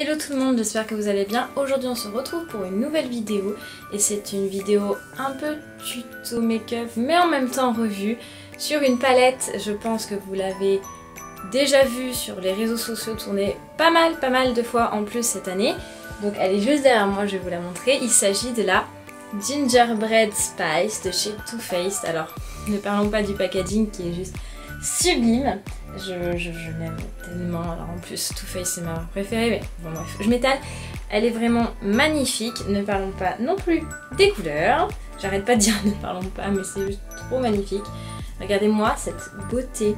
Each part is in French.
Hello tout le monde, j'espère que vous allez bien. Aujourd'hui on se retrouve pour une nouvelle vidéo et c'est une vidéo un peu tuto make-up mais en même temps revue sur une palette. Je pense que vous l'avez déjà vue sur les réseaux sociaux tournée pas mal de fois en plus cette année. Donc elle est juste derrière moi, je vais vous la montrer. Il s'agit de la Gingerbread Spice de chez Too Faced. Alors ne parlons pas du packaging qui est juste sublime. Je l'aime tellement. Alors en plus Too Faced c'est ma préférée, mais bon bref, je m'étale. Elle est vraiment magnifique. Ne parlons pas non plus des couleurs. J'arrête pas de dire ne parlons pas, mais c'est juste trop magnifique. Regardez-moi cette beauté.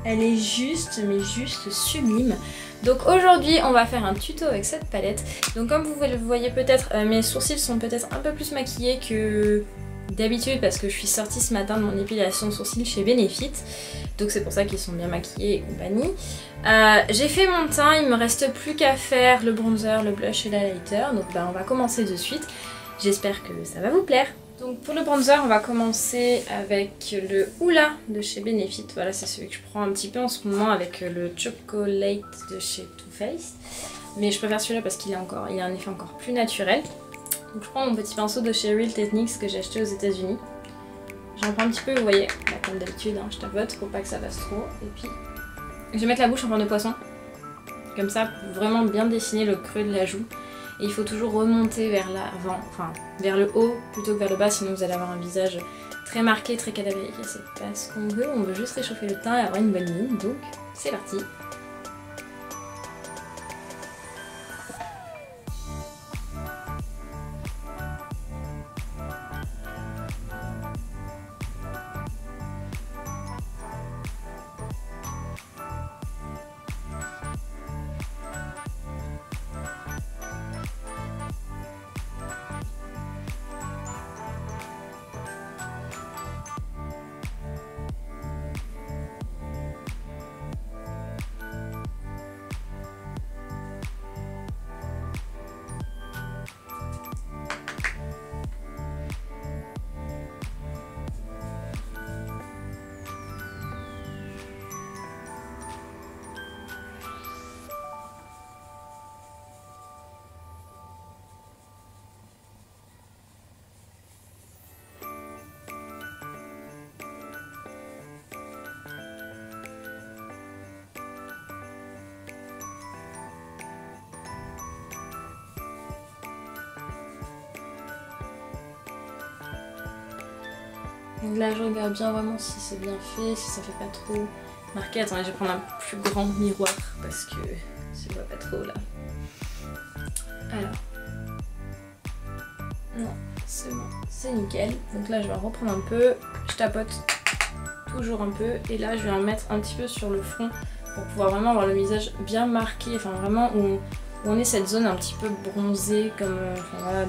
Elle est juste, mais juste sublime. Donc aujourd'hui on va faire un tuto avec cette palette. Donc comme vous le voyez peut-être, mes sourcils sont peut-être un peu plus maquillés que d'habitude parce que je suis sortie ce matin de mon épilation sourcils chez Benefit. Donc c'est pour ça qu'ils sont bien maquillés et compagnie. J'ai fait mon teint, il me reste plus qu'à faire le bronzer, le blush et l'highlighter. Donc on va commencer de suite. J'espère que ça va vous plaire. Donc pour le bronzer, on va commencer avec le Hoola de chez Benefit. Voilà, c'est celui que je prends un petit peu en ce moment avec le Chocolate de chez Too Faced. Mais je préfère celui-là parce qu'il a un effet encore plus naturel. Donc je prends mon petit pinceau de chez Real Techniques que j'ai acheté aux États-Unis. J'en prends un petit peu, vous voyez, bah, comme d'habitude, hein, je tapote pour pas que ça passe trop. Et puis je vais mettre la bouche en forme de poisson. Comme ça, pour vraiment bien dessiner le creux de la joue. Et il faut toujours remonter vers l'avant, enfin vers le haut plutôt que vers le bas, sinon vous allez avoir un visage très marqué, très cadavérique. Et c'est pas ce qu'on veut, on veut juste réchauffer le teint et avoir une bonne ligne. Donc c'est parti. Donc là je regarde bien vraiment si c'est bien fait, si ça fait pas trop marqué. Attendez, je vais prendre un plus grand miroir parce que ça voit pas trop là. Alors. Non, c'est bon, c'est nickel. Donc là je vais en reprendre un peu, je tapote toujours un peu et là je vais en mettre un petit peu sur le front pour pouvoir vraiment avoir le visage bien marqué, enfin vraiment où on est cette zone un petit peu bronzée comme voilà,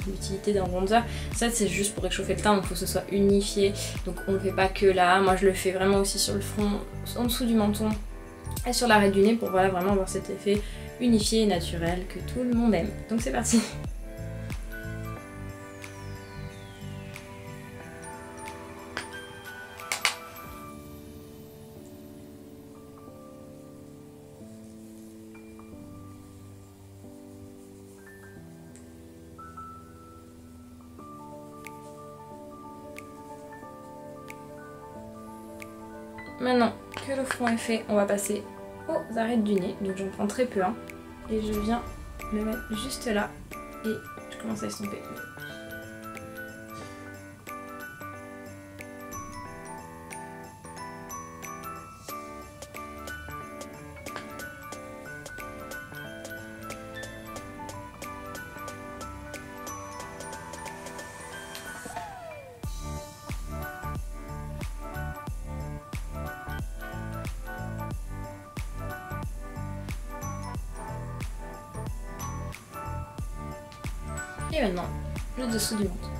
l'utilité d'un bronzer. Ça c'est juste pour réchauffer le teint, donc il faut que ce soit unifié, donc on ne le fait pas que là. Moi je le fais vraiment aussi sur le front, en dessous du menton et sur l'arrêt du nez pour voilà, vraiment avoir cet effet unifié et naturel que tout le monde aime. Donc c'est parti. Maintenant que le front est fait, on va passer aux arêtes du nez. Donc j'en prends très peu, hein, et je viens le mettre juste là et je commence à estomper. Et maintenant, le dessous du menton.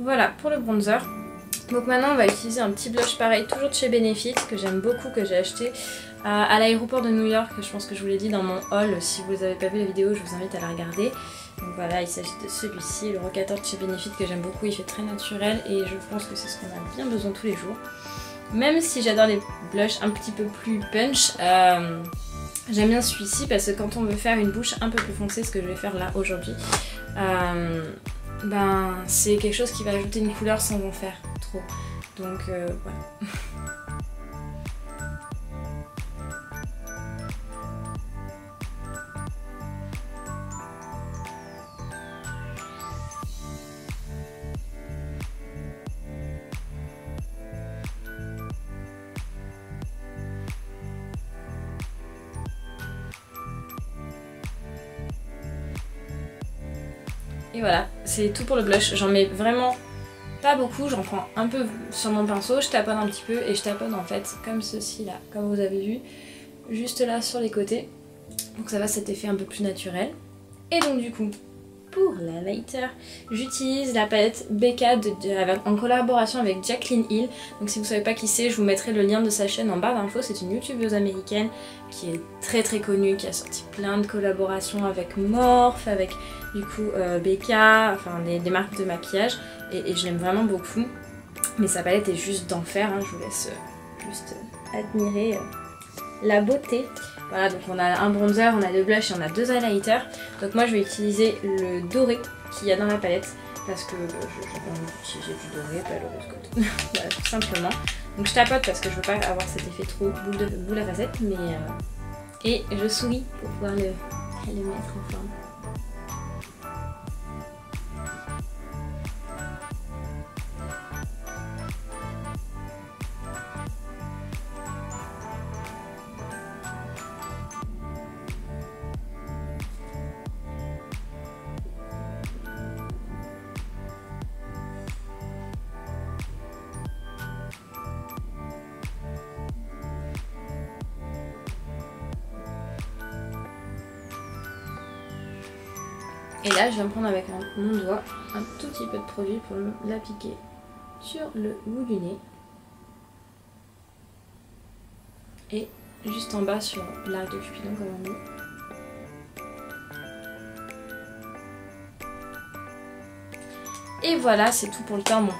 voilà pour le bronzer. Donc maintenant on va utiliser un petit blush pareil, toujours de chez Benefit, que j'aime beaucoup, que j'ai acheté à l'aéroport de New York. Je pense que je vous l'ai dit dans mon haul. Si vous n'avez pas vu la vidéo, je vous invite à la regarder. Donc voilà, il s'agit de celui-ci, le Rock 14 de chez Benefit, que j'aime beaucoup. Il fait très naturel et je pense que c'est ce qu'on a bien besoin tous les jours. Même si j'adore les blushs un petit peu plus punch, j'aime bien celui-ci parce que quand on veut faire une bouche un peu plus foncée, ce que je vais faire là aujourd'hui, ben c'est quelque chose qui va ajouter une couleur sans en faire trop. Donc voilà. Et voilà, c'est tout pour le blush. J'en mets vraiment pas beaucoup, j'en prends un peu sur mon pinceau, je taponne un petit peu et je taponne en fait comme ceci là, comme vous avez vu, juste là sur les côtés. Donc ça va cet effet un peu plus naturel. Et donc du coup, pour la lighter, j'utilise la palette BK en collaboration avec Jaclyn Hill. Donc si vous savez pas qui c'est, je vous mettrai le lien de sa chaîne en barre d'infos. C'est une youtubeuse américaine qui est très connue, qui a sorti plein de collaborations avec Morphe, avec du coup BK, enfin des marques de maquillage. Et je l'aime vraiment beaucoup. Mais sa palette est juste d'enfer, hein. Je vous laisse juste admirer la beauté. Voilà, donc on a un bronzer, on a deux blushs et on a deux highlighters. Donc moi je vais utiliser le doré qu'il y a dans la palette parce que j'ai envie d'utiliser du doré, pas le rose gold. Voilà, tout simplement. Donc je tapote parce que je veux pas avoir cet effet trop boule à facettes, mais et je souris pour pouvoir le mettre en forme. Et là, je vais me prendre avec mon doigt un tout petit peu de produit pour l'appliquer sur le bout du nez. Et juste en bas sur l'arc de Cupidon, comme on dit. Et voilà, c'est tout pour le teint. Bon,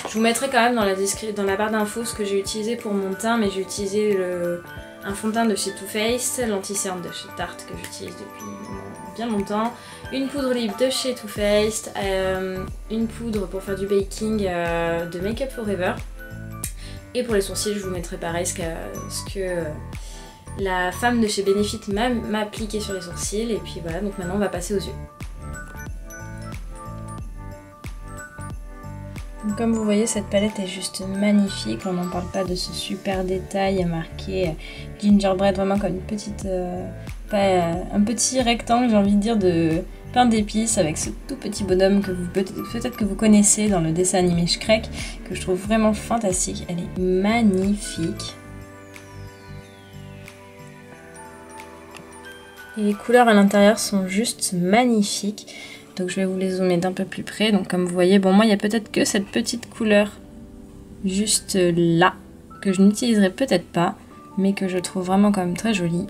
je vous mettrai quand même dans la barre d'infos ce que j'ai utilisé pour mon teint, mais j'ai utilisé un fond de teint de chez Too Faced, l'anti-cerne de chez Tarte que j'utilise depuis bien longtemps, une poudre lip de chez Too Faced, une poudre pour faire du baking de Make Up Forever. Et pour les sourcils, je vous mettrai pareil ce que la femme de chez Benefit m'a appliqué sur les sourcils. Et puis voilà, donc maintenant on va passer aux yeux. Donc comme vous voyez, cette palette est juste magnifique. On n'en parle pas de ce super détail marqué gingerbread, vraiment comme une petite, un petit rectangle, j'ai envie de dire, de pain d'épices avec ce tout petit bonhomme que peut-être que vous connaissez dans le dessin animé Shrek, que je trouve vraiment fantastique. Elle est magnifique. Et les couleurs à l'intérieur sont juste magnifiques. Donc je vais vous les zoomer d'un peu plus près. Donc comme vous voyez, bon moi il y a peut-être que cette petite couleur juste là, que je n'utiliserai peut-être pas, mais que je trouve vraiment quand même très jolie.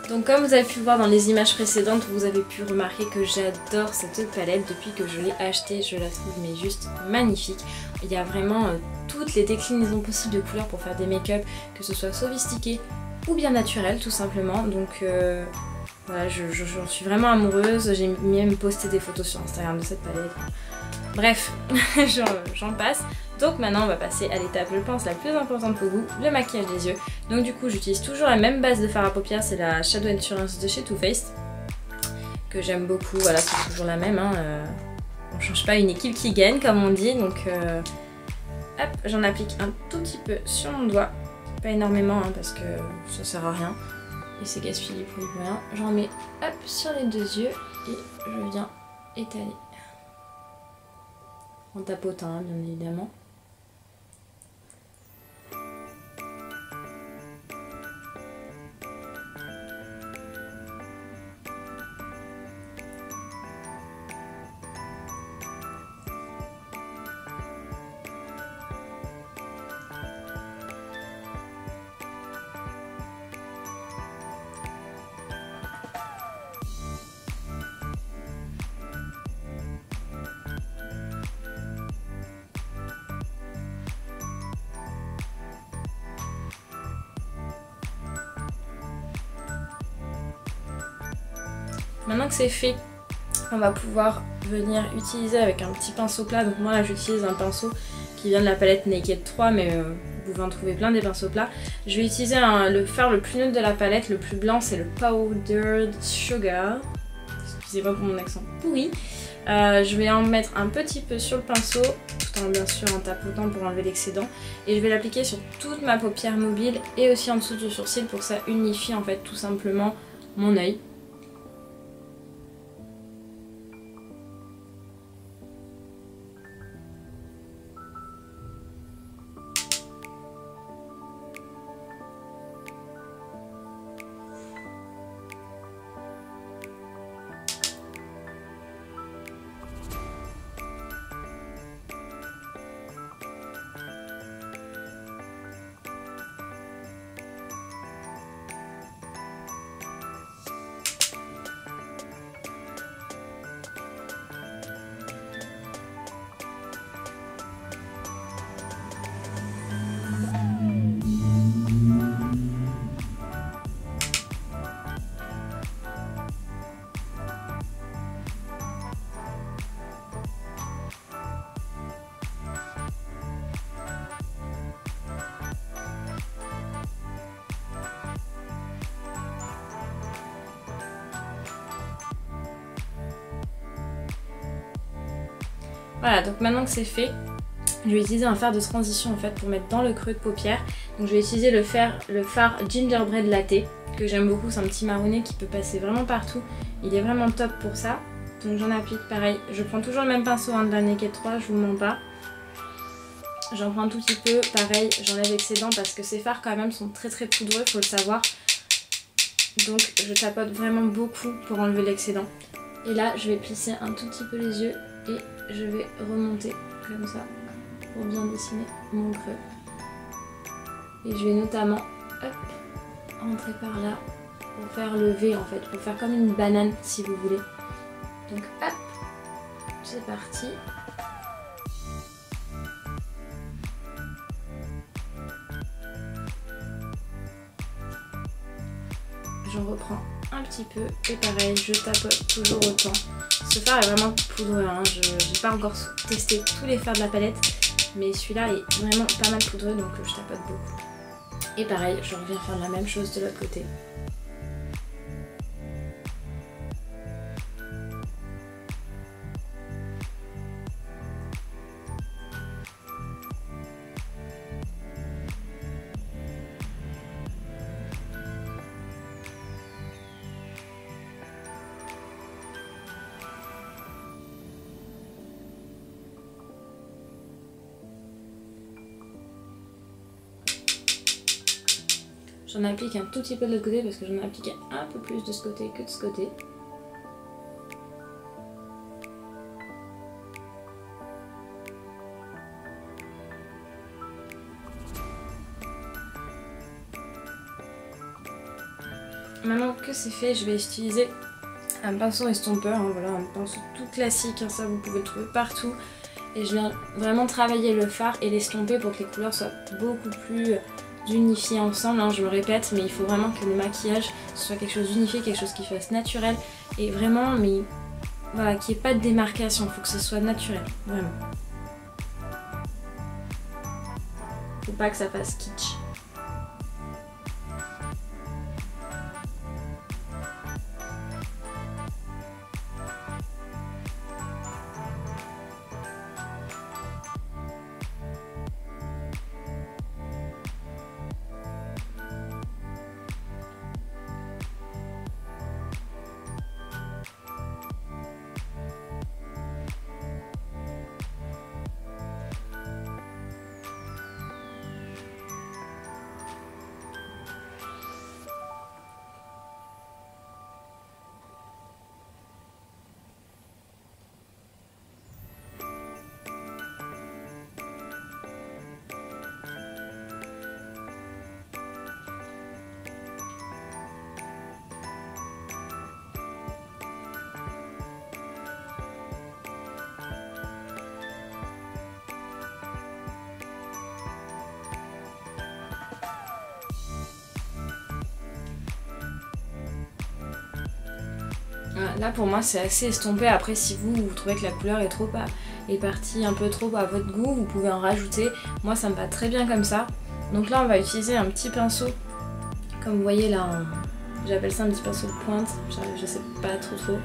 Donc comme vous avez pu voir dans les images précédentes, vous avez pu remarquer que j'adore cette palette depuis que je l'ai achetée. Je la trouve mais juste magnifique. Il y a vraiment toutes les déclinaisons possibles de couleurs pour faire des make-up, que ce soit sophistiqué ou bien naturel tout simplement. Donc voilà, j'en suis vraiment amoureuse. J'ai même posté des photos sur Instagram de cette palette. Bref, j'en passe. Donc maintenant on va passer à l'étape, je pense, la plus importante pour vous, le maquillage des yeux. Donc du coup j'utilise toujours la même base de fard à paupières, c'est la Shadow Endurance de chez Too Faced, que j'aime beaucoup. Voilà, c'est toujours la même, hein. On change pas, une équipe qui gagne comme on dit. Donc hop, j'en applique un tout petit peu sur mon doigt, pas énormément hein, parce que ça sert à rien. et c'est gaspillé pour rien. J'en mets hop sur les deux yeux et je viens étaler. En tapotant hein, bien évidemment. Maintenant que c'est fait, on va pouvoir venir utiliser avec un petit pinceau plat. Donc moi là j'utilise un pinceau qui vient de la palette Naked 3, mais vous pouvez en trouver plein des pinceaux plats. Je vais utiliser le fard le plus neutre de la palette, le plus blanc c'est le Powdered Sugar. Excusez-moi pour mon accent pourri. Je vais en mettre un petit peu sur le pinceau, tout en bien sûr en tapotant pour enlever l'excédent. Et je vais l'appliquer sur toute ma paupière mobile et aussi en dessous du sourcil pour que ça unifie en fait tout simplement mon œil. Voilà, donc maintenant que c'est fait, je vais utiliser un fard de transition en fait pour mettre dans le creux de paupière. Donc je vais utiliser le fard Gingerbread Latte que j'aime beaucoup, c'est un petit marronné qui peut passer vraiment partout. Il est vraiment top pour ça. Donc j'en applique pareil, je prends toujours le même pinceau hein, de la Naked 3, je vous mens pas. J'en prends un tout petit peu, pareil, j'enlève l'excédent parce que ces fards quand même sont très poudreux, faut le savoir. Donc je tapote vraiment beaucoup pour enlever l'excédent. Et là je vais plisser un tout petit peu les yeux et je vais remonter comme ça pour bien dessiner mon creux. Et je vais notamment hop, rentrer par là pour faire le V en fait, pour faire comme une banane si vous voulez. Donc hop, c'est parti. J'en reprends un petit peu et pareil, je tapote toujours autant. Ce fard est vraiment poudreux, hein. Je n'ai pas encore testé tous les fards de la palette, mais celui-là est vraiment pas mal poudreux donc je tapote beaucoup. Et pareil, je reviens faire la même chose de l'autre côté. J'en applique un tout petit peu de l'autre côté parce que j'en ai appliqué un peu plus de ce côté que de ce côté. Maintenant que c'est fait, je vais utiliser un pinceau estompeur, hein, voilà, un pinceau tout classique, hein, ça vous pouvez le trouver partout. Et je viens vraiment travailler le fard et l'estomper pour que les couleurs soient beaucoup plus unifiées ensemble, hein, je me répète, mais il faut vraiment que le maquillage soit quelque chose d'unifié, quelque chose qui fasse naturel et vraiment, mais voilà, qu'il n'y ait pas de démarcation, il faut que ce soit naturel, vraiment. Faut pas que ça fasse kitsch. Voilà, là pour moi c'est assez estompé. Après si vous trouvez que la couleur est partie un peu trop à votre goût, vous pouvez en rajouter. Moi ça me va très bien comme ça. Donc là on va utiliser un petit pinceau. Comme vous voyez là, j'appelle ça un petit pinceau de pointe. Je sais pas trop.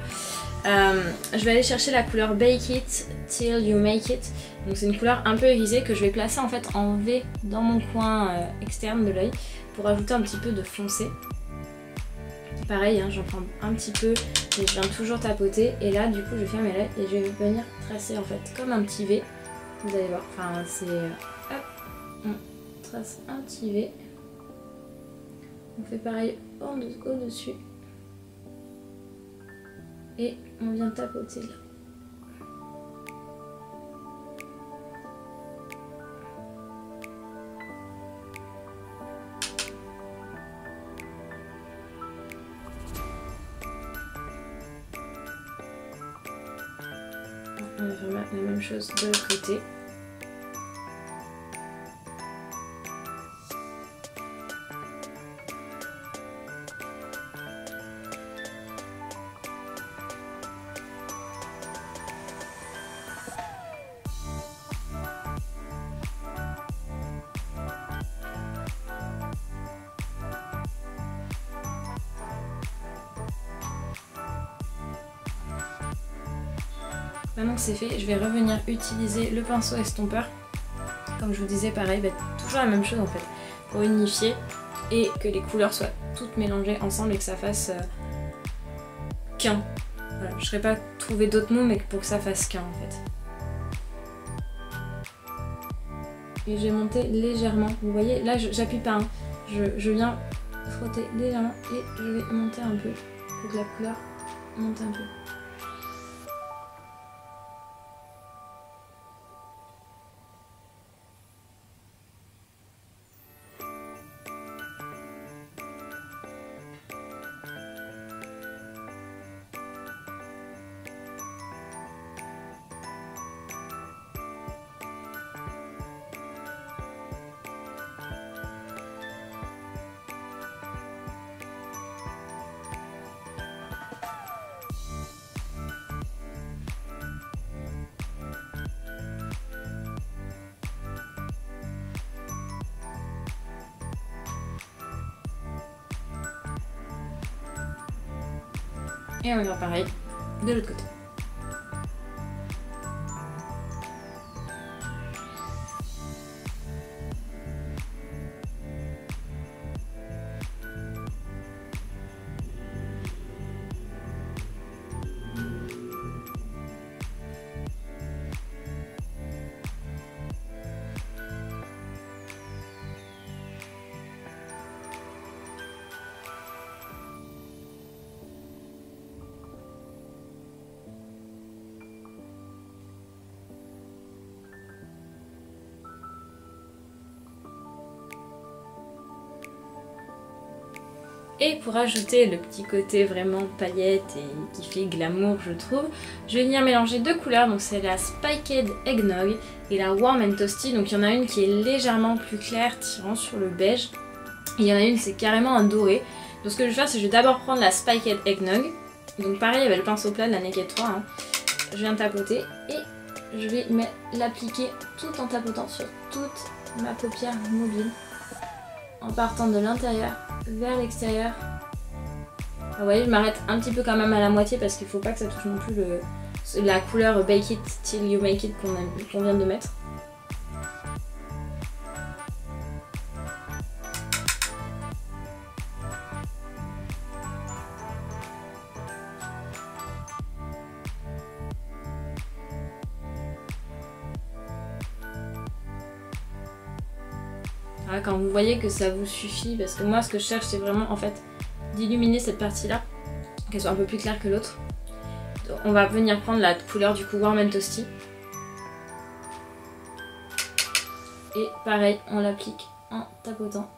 Je vais aller chercher la couleur Bake It Till You Make It. Donc c'est une couleur un peu irisée que je vais placer en fait en V dans mon coin externe de l'œil pour ajouter un petit peu de foncé. Pareil, hein, j'en prends un petit peu et je viens toujours tapoter. Et là du coup je ferme l'œil et je vais venir tracer en fait comme un petit V. Vous allez voir, enfin c'est... hop, on trace un petit V. On fait pareil au-dessus. Et on vient tapoter là. On va faire la même chose de l'autre côté. Maintenant que c'est fait, je vais revenir utiliser le pinceau estompeur. Comme je vous disais, pareil, toujours la même chose en fait, pour unifier et que les couleurs soient toutes mélangées ensemble et que ça fasse qu'un. Voilà, je ne saurais pas trouver d'autres mots, mais pour que ça fasse qu'un en fait. Et j'ai monté légèrement, vous voyez, là j'appuie pas, hein. Je viens frotter légèrement et je vais monter un peu pour que la couleur monte un peu. Et on va faire pareil de l'autre côté. Et pour ajouter le petit côté vraiment paillette et qui fait glamour je trouve, je vais venir mélanger deux couleurs, donc c'est la Spiked Eggnog et la Warm and Toasty. Donc il y en a une qui est légèrement plus claire tirant sur le beige et il y en a une c'est carrément un doré. Donc ce que je vais faire c'est que je vais d'abord prendre la Spiked Eggnog, donc pareil avec le pinceau plat de la Naked 3, hein. Je viens tapoter et je vais l'appliquer tout en tapotant sur toute ma paupière mobile en partant de l'intérieur vers l'extérieur. Vous voyez, je m'arrête un petit peu quand même à la moitié parce qu'il ne faut pas que ça touche non plus la couleur Bake It Till You Make It qu'on vient de mettre. Voilà, quand vous voyez que ça vous suffit, parce que moi ce que je cherche c'est vraiment en fait d'illuminer cette partie là, qu'elle soit un peu plus claire que l'autre. On va venir prendre la couleur du coup Warm and Toasty. Et pareil, on l'applique en tapotant.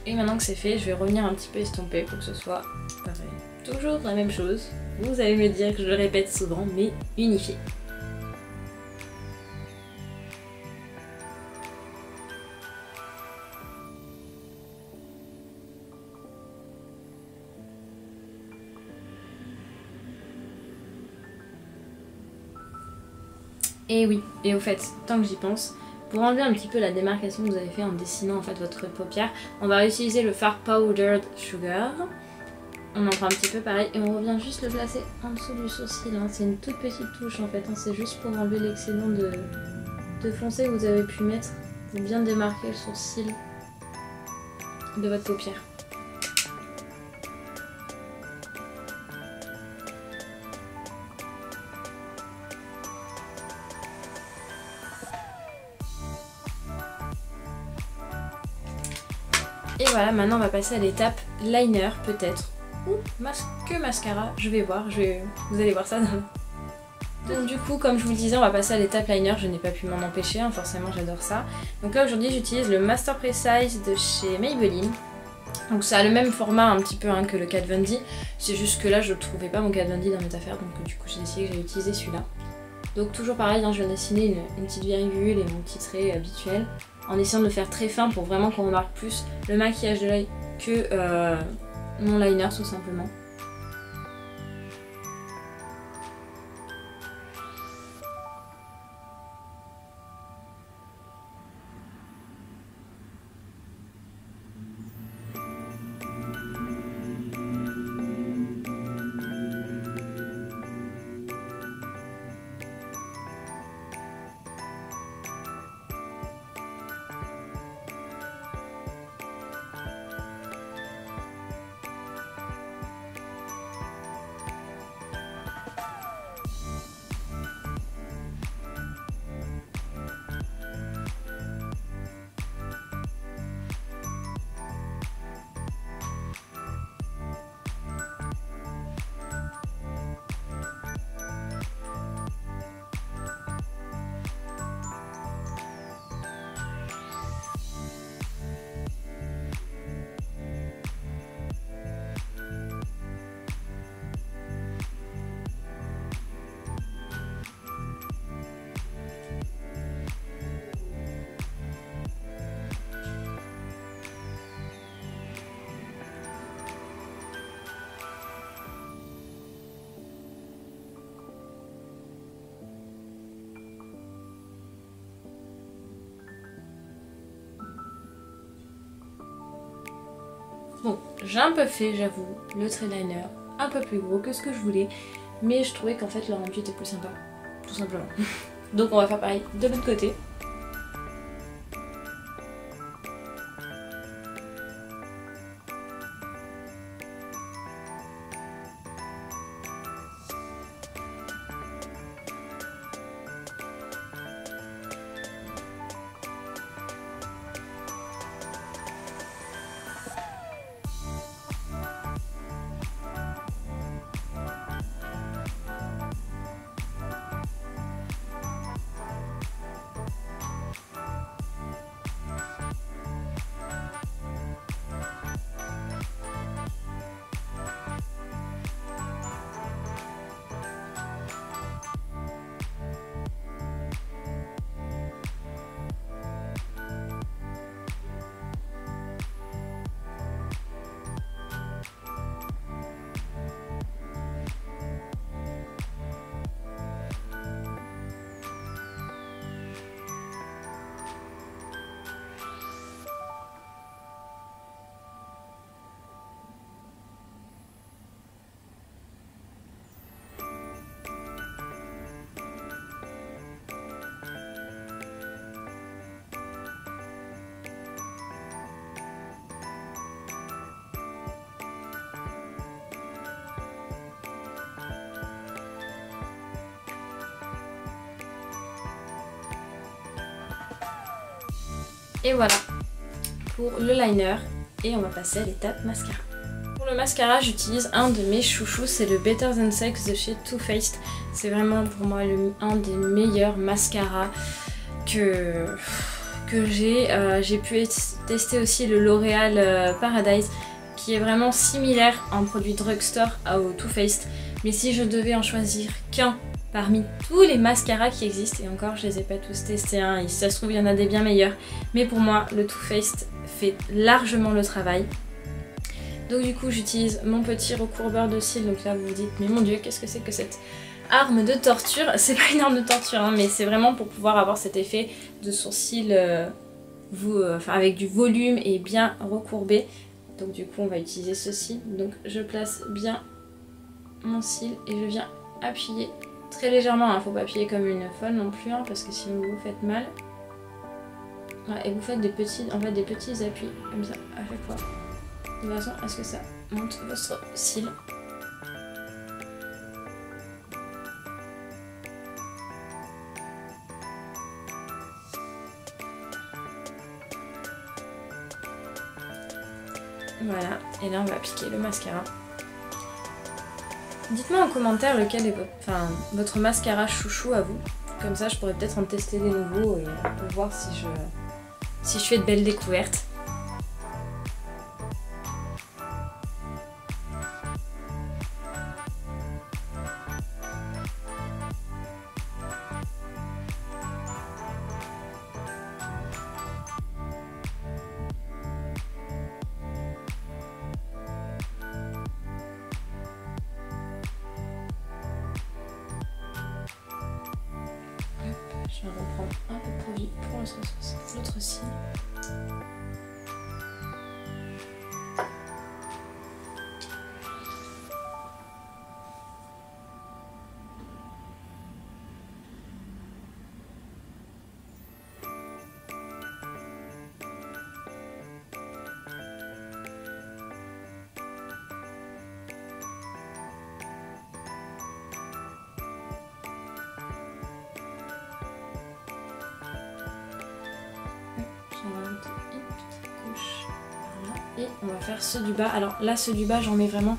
Et maintenant que c'est fait, je vais revenir un petit peu estomper pour que ce soit pareil. Toujours la même chose. Vous allez me dire que je le répète souvent, mais unifié. Et oui, et au fait, tant que j'y pense, pour enlever un petit peu la démarcation que vous avez fait en dessinant en fait votre paupière, on va réutiliser le fard Powdered Sugar. On en prend un petit peu pareil et on revient juste le placer en dessous du sourcil. Hein. C'est une toute petite touche en fait, hein. C'est juste pour enlever l'excédent de foncé que vous avez pu mettre pour bien démarquer le sourcil de votre paupière. Et voilà, maintenant on va passer à l'étape liner peut-être, ou mascara, je vais voir, vous allez voir ça dans... Donc du coup, comme je vous le disais, on va passer à l'étape liner, je n'ai pas pu m'en empêcher, hein, forcément j'adore ça. Donc là aujourd'hui j'utilise le Master Precise de chez Maybelline. Donc ça a le même format un petit peu hein, que le Kat Von D, c'est juste que là je ne trouvais pas mon Kat Von D dans mes affaires, donc du coup j'ai décidé que j'allais utiliser celui-là. Donc toujours pareil, hein, je viens dessiner une petite virgule et mon petit trait habituel, en essayant de le faire très fin pour vraiment qu'on remarque plus le maquillage de l'œil que mon liner tout simplement. Bon, j'ai un peu fait, j'avoue, le trait liner un peu plus gros que ce que je voulais, mais je trouvais qu'en fait le rendu était plus sympa, tout simplement. Donc on va faire pareil de l'autre côté. Et voilà pour le liner, et on va passer à l'étape mascara. Pour le mascara, j'utilise un de mes chouchous, c'est le Better Than Sex de chez Too Faced. C'est vraiment pour moi un des meilleurs mascaras que que j'ai pu tester aussi le L'Oréal Paradise qui est vraiment similaire en produit drugstore au Too Faced. Mais si je devais en choisir qu'un parmi tous les mascaras qui existent, et encore je les ai pas tous testés, hein, si ça se trouve il y en a des bien meilleurs, mais pour moi le Too Faced fait largement le travail. Donc du coup j'utilise mon petit recourbeur de cils, donc là vous vous dites mais mon dieu qu'est-ce que c'est que cette arme de torture? C'est pas une arme de torture hein, mais c'est vraiment pour pouvoir avoir cet effet de sourcil avec du volume et bien recourbé. Donc du coup on va utiliser ceci, donc je place bien mon cil et je viens appuyer très légèrement, hein. Faut pas appuyer comme une folle non plus hein, parce que sinon vous vous faites mal. Voilà, et vous faites des petits appuis comme ça à chaque fois, de façon à ce que ça monte votre cil. Voilà, et là on va appliquer le mascara. Dites-moi en commentaire lequel est votre mascara chouchou à vous. Comme ça je pourrais peut-être en tester des nouveaux et voir si je fais de belles découvertes. Je vais reprendre un peu de produit pour l'autre cil. Et on va faire ceux du bas. Alors là ceux du bas j'en mets vraiment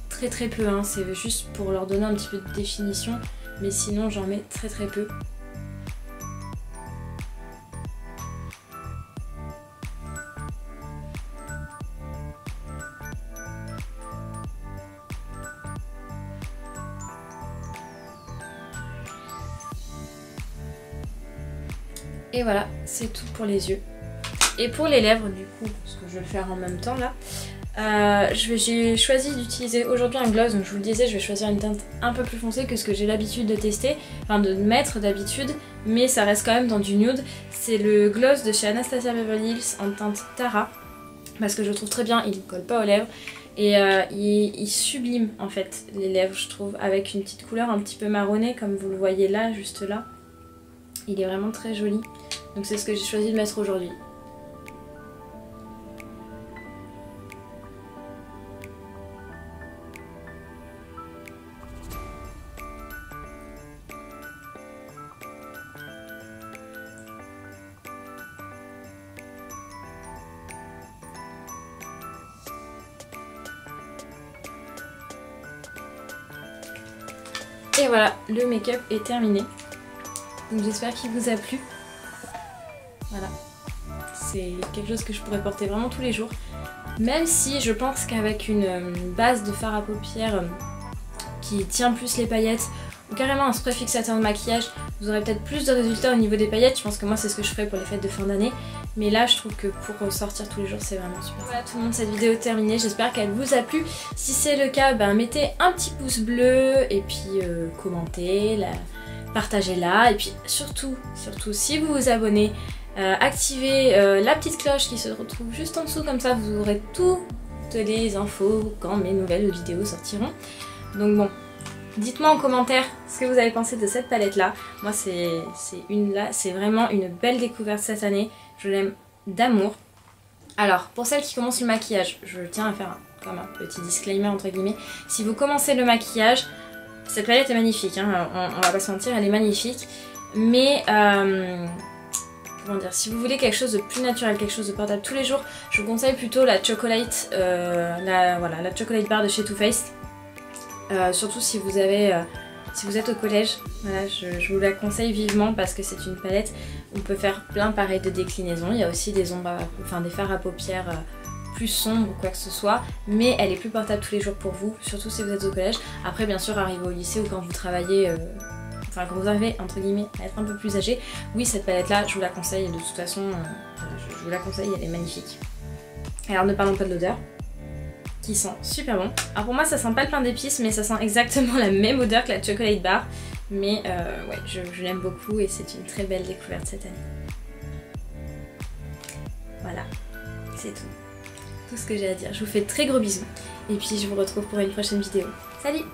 très peu hein. C'est juste pour leur donner un petit peu de définition, mais sinon j'en mets très peu. Et voilà, c'est tout pour les yeux. Et pour les lèvres du coup, parce que je vais le faire en même temps là, j'ai choisi d'utiliser aujourd'hui un gloss, donc je vous le disais, je vais choisir une teinte un peu plus foncée que ce que j'ai l'habitude de tester, enfin de mettre d'habitude, mais ça reste quand même dans du nude. C'est le gloss de chez Anastasia Beverly Hills en teinte Tara, parce que je le trouve très bien, il ne colle pas aux lèvres, et il sublime en fait les lèvres je trouve, avec une petite couleur un petit peu marronnée comme vous le voyez là, juste là. Il est vraiment très joli, donc c'est ce que j'ai choisi de mettre aujourd'hui. Et voilà, le make-up est terminé. Donc j'espère qu'il vous a plu. Voilà. C'est quelque chose que je pourrais porter vraiment tous les jours. Même si je pense qu'avec une base de fard à paupières qui tient plus les paillettes, ou carrément un spray fixateur de maquillage, vous aurez peut-être plus de résultats au niveau des paillettes. Je pense que moi c'est ce que je ferai pour les fêtes de fin d'année. Mais là je trouve que pour sortir tous les jours c'est vraiment super. Voilà tout le monde, cette vidéo est terminée, j'espère qu'elle vous a plu. Si c'est le cas, mettez un petit pouce bleu et puis commentez, partagez-la. Et puis surtout si vous vous abonnez, activez la petite cloche qui se retrouve juste en dessous, comme ça vous aurez toutes les infos quand mes nouvelles vidéos sortiront. Donc bon, dites-moi en commentaire ce que vous avez pensé de cette palette là. Moi c'est vraiment une belle découverte cette année. Je l'aime d'amour. Alors pour celles qui commencent le maquillage, je tiens à faire comme un petit disclaimer entre guillemets. Si vous commencez le maquillage, cette palette est magnifique, hein, on va pas se mentir, elle est magnifique. Mais comment dire, si vous voulez quelque chose de plus naturel, quelque chose de portable tous les jours, je vous conseille plutôt la chocolate, la chocolate bar de chez Too Faced. Surtout si vous avez Si vous êtes au collège, voilà, je vous la conseille vivement parce que c'est une palette où on peut faire plein pareil de déclinaisons. Il y a aussi des ombres, enfin des fards à paupières plus sombres ou quoi que ce soit, mais elle est plus portable tous les jours pour vous, surtout si vous êtes au collège. Après bien sûr arrivé au lycée ou quand vous travaillez, enfin quand vous arrivez entre guillemets à être un peu plus âgé, oui cette palette là je vous la conseille de toute façon, je vous la conseille, elle est magnifique. Alors ne parlons pas de l'odeur, qui sent super bon. Alors pour moi ça sent pas le pain d'épices mais ça sent exactement la même odeur que la chocolate bar, mais ouais je l'aime beaucoup et c'est une très belle découverte cette année. Voilà, c'est tout ce que j'ai à dire. Je vous fais de très gros bisous et puis je vous retrouve pour une prochaine vidéo. Salut!